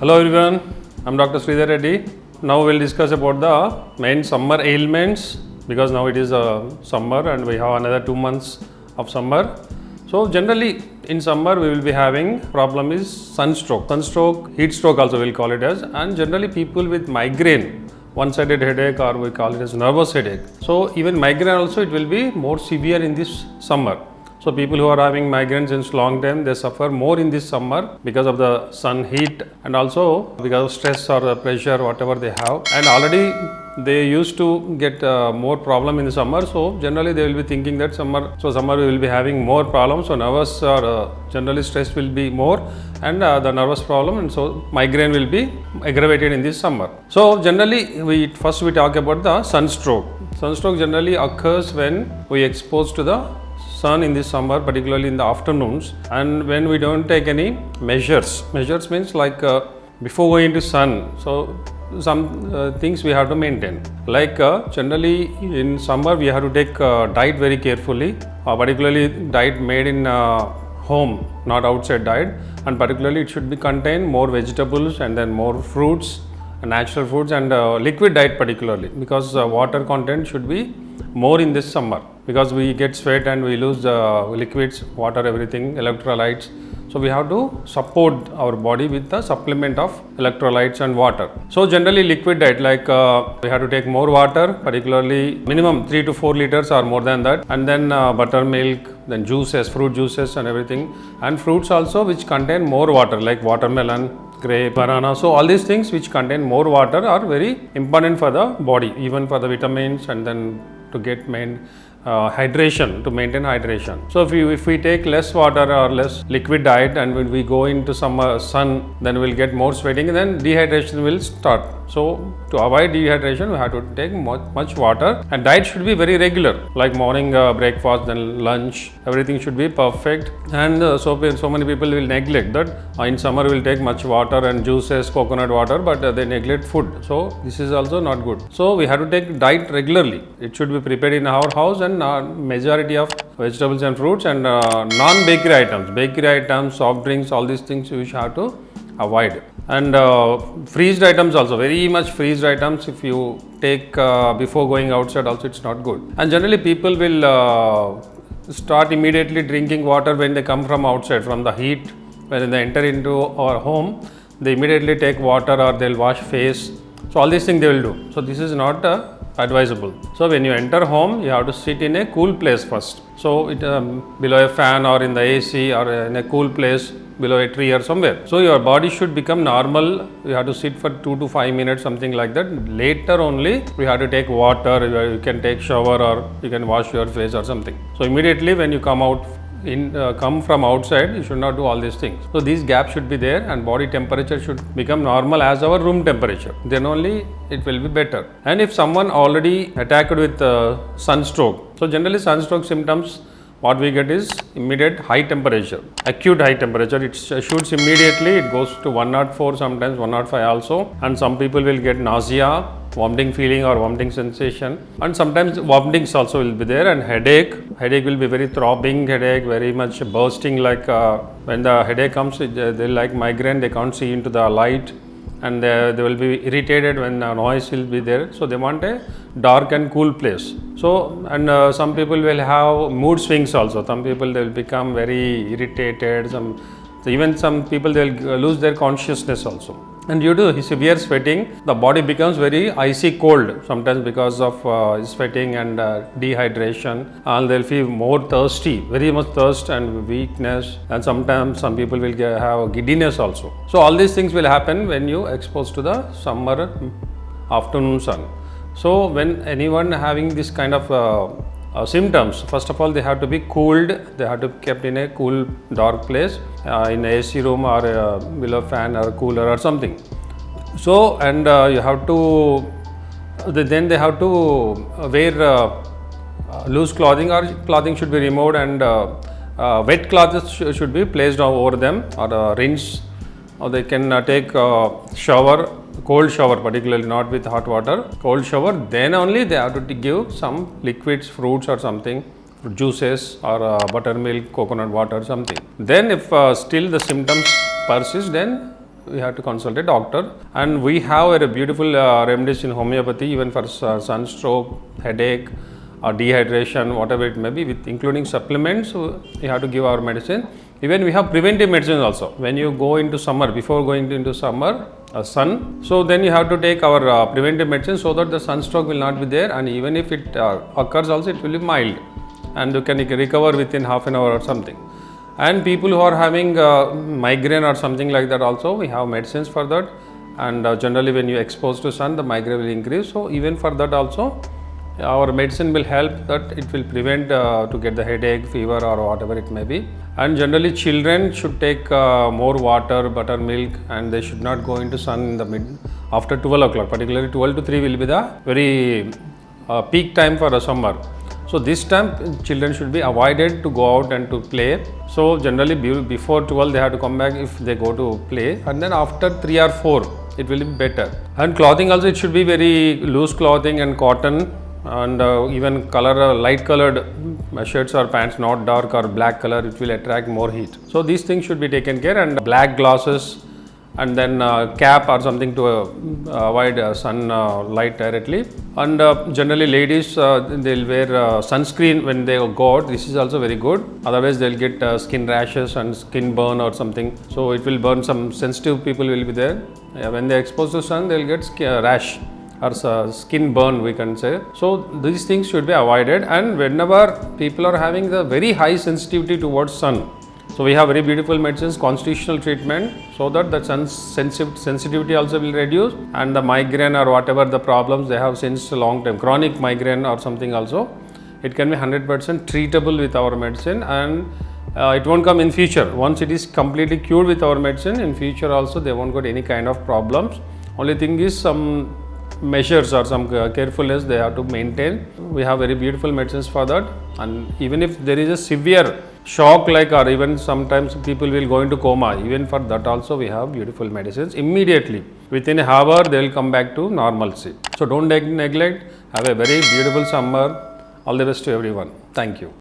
Hello everyone, I'm Dr. Sridhar Reddy. Now we'll discuss about the main summer ailments because now it is summer and we have another 2 months of summer. So generally in summer we will be having problem is sunstroke, heat stroke also we'll call it as, and generally people with migraine, one-sided headache or we call it as nervous headache. So even migraine also it will be more severe in this summer. So people who are having migraine since long time, they suffer more in this summer because of the sun heat and also because of stress or the pressure, whatever they have. And already they used to get more problem in the summer. So generally they will be thinking that summer we will be having more problems. So nervous or generally stress will be more and the nervous problem, and so migraine will be aggravated in this summer. So generally we talk about the sunstroke. Sunstroke generally occurs when we expose to the sun in this summer, particularly in the afternoons, and when we don't take any measures means like before going to sun, so some things we have to maintain, like generally in summer we have to take diet very carefully, particularly diet made in home, not outside diet, and particularly it should be contain more vegetables and then more fruits, natural foods, and liquid diet particularly, because water content should be more in this summer because we get sweat and we lose liquids, water, everything, electrolytes. So we have to support our body with the supplement of electrolytes and water. So generally liquid diet, like we have to take more water, particularly minimum 3 to 4 liters or more than that, and then buttermilk, then juices, fruit juices and everything, and fruits also which contain more water, like watermelon, grape, banana. So all these things which contain more water are very important for the body, even for the vitamins, and then to get hydration, to maintain hydration. So if we take less water or less liquid diet and when we go into some sun, then we'll get more sweating and then dehydration will start. So to avoid dehydration we have to take much water, and diet should be very regular, like morning breakfast, then lunch, everything should be perfect. And so many people will neglect that in summer we'll take much water and juices, coconut water, but they neglect food. So this is also not good. So we have to take diet regularly. It should be prepared in our house, and majority of vegetables and fruits, and non-bakery items, soft drinks, all these things we have to avoid. And freezed items also, very much freezed items if you take before going outside also, it's not good. And generally people will start immediately drinking water when they come from outside, from the heat. When they enter into our home, they immediately take water or they'll wash face. So all these things they will do. So this is not advisable. So when you enter home, you have to sit in a cool place first. So it below a fan or in the AC or in a cool place, below a tree or somewhere. So your body should become normal. You have to sit for 2 to 5 minutes, something like that. Later only we have to take water. You can take shower or you can wash your face or something. So immediately when you come from outside, you should not do all these things. So these gaps should be there, and body temperature should become normal as our room temperature. Then only it will be better. And if someone already attacked with sunstroke, so generally sunstroke symptoms, what we get is immediate high temperature, acute high temperature. It shoots immediately, it goes to 104, sometimes 105 also, and some people will get nausea, vomiting feeling or vomiting sensation, and sometimes vomitings also will be there, and headache will be very throbbing headache, very much bursting, like when the headache comes, they like migraine, they can't see into the light, and they will be irritated when the noise will be there. So they want a dark and cool place. So, and some people will have mood swings also. Some people they will become very irritated. Even some people they will lose their consciousness also. And due to severe sweating, the body becomes very icy cold, sometimes because of sweating and dehydration, and they'll feel more thirsty, very much thirst and weakness, and sometimes some people will have giddiness also. So all these things will happen when you expose to the summer afternoon sun. So when anyone having this kind of symptoms, first of all they have to be cooled, they have to be kept in a cool dark place, in AC room or below fan or cooler or something. So and you have to, then they have to wear loose clothing, or clothing should be removed, and wet clothes should be placed over them, or rinse, or they can take shower, cold shower, particularly not with hot water, cold shower. Then only they have to give some liquids, fruits or something, juices or buttermilk, coconut water, something. Then if still the symptoms persist, then we have to consult a doctor. And we have a beautiful remedies in homeopathy even for sunstroke, headache, or dehydration, whatever it may be, with including supplements. We have to give our medicine. Even we have preventive medicine also. When you go into summer, before going into summer, sun, so then you have to take our preventive medicine so that the sunstroke will not be there, and even if it occurs also, it will be mild and you can recover within half an hour or something. And people who are having migraine or something like that also, we have medicines for that. And generally when you expose to sun, the migraine will increase. So even for that also, our medicine will help that it will prevent to get the headache, fever or whatever it may be. And generally children should take more water, buttermilk, and they should not go into sun in the after 12 o'clock, particularly 12 to 3 will be the very peak time for a summer. So this time children should be avoided to go out and to play. So generally before 12 they have to come back if they go to play, and then after 3 or 4 it will be better. And clothing also, it should be very loose clothing and cotton, and even color, light colored shirts or pants, not dark or black color, it will attract more heat. So these things should be taken care, and black glasses, and then cap or something to avoid sun light directly. And generally ladies, they'll wear sunscreen when they go out. This is also very good, otherwise they'll get skin rashes and skin burn or something. So it will burn, some sensitive people will be there. When they expose to sun, they'll get rash or skin burn, we can say. So these things should be avoided. And whenever people are having the very high sensitivity towards sun, so we have very beautiful medicines, constitutional treatment, so that the sun sensitivity also will reduce, and the migraine or whatever the problems they have since a long time, chronic migraine or something also, it can be 100% treatable with our medicine, and it won't come in future. Once it is completely cured with our medicine, in future also they won't get any kind of problems. Only thing is some measures or some carefulness they have to maintain. We have very beautiful medicines for that. And even if there is a severe shock, like, or even sometimes people will go into coma, even for that also we have beautiful medicines. Immediately within a hour they will come back to normalcy. So don't neglect. Have a very beautiful summer. All the best to everyone. Thank you.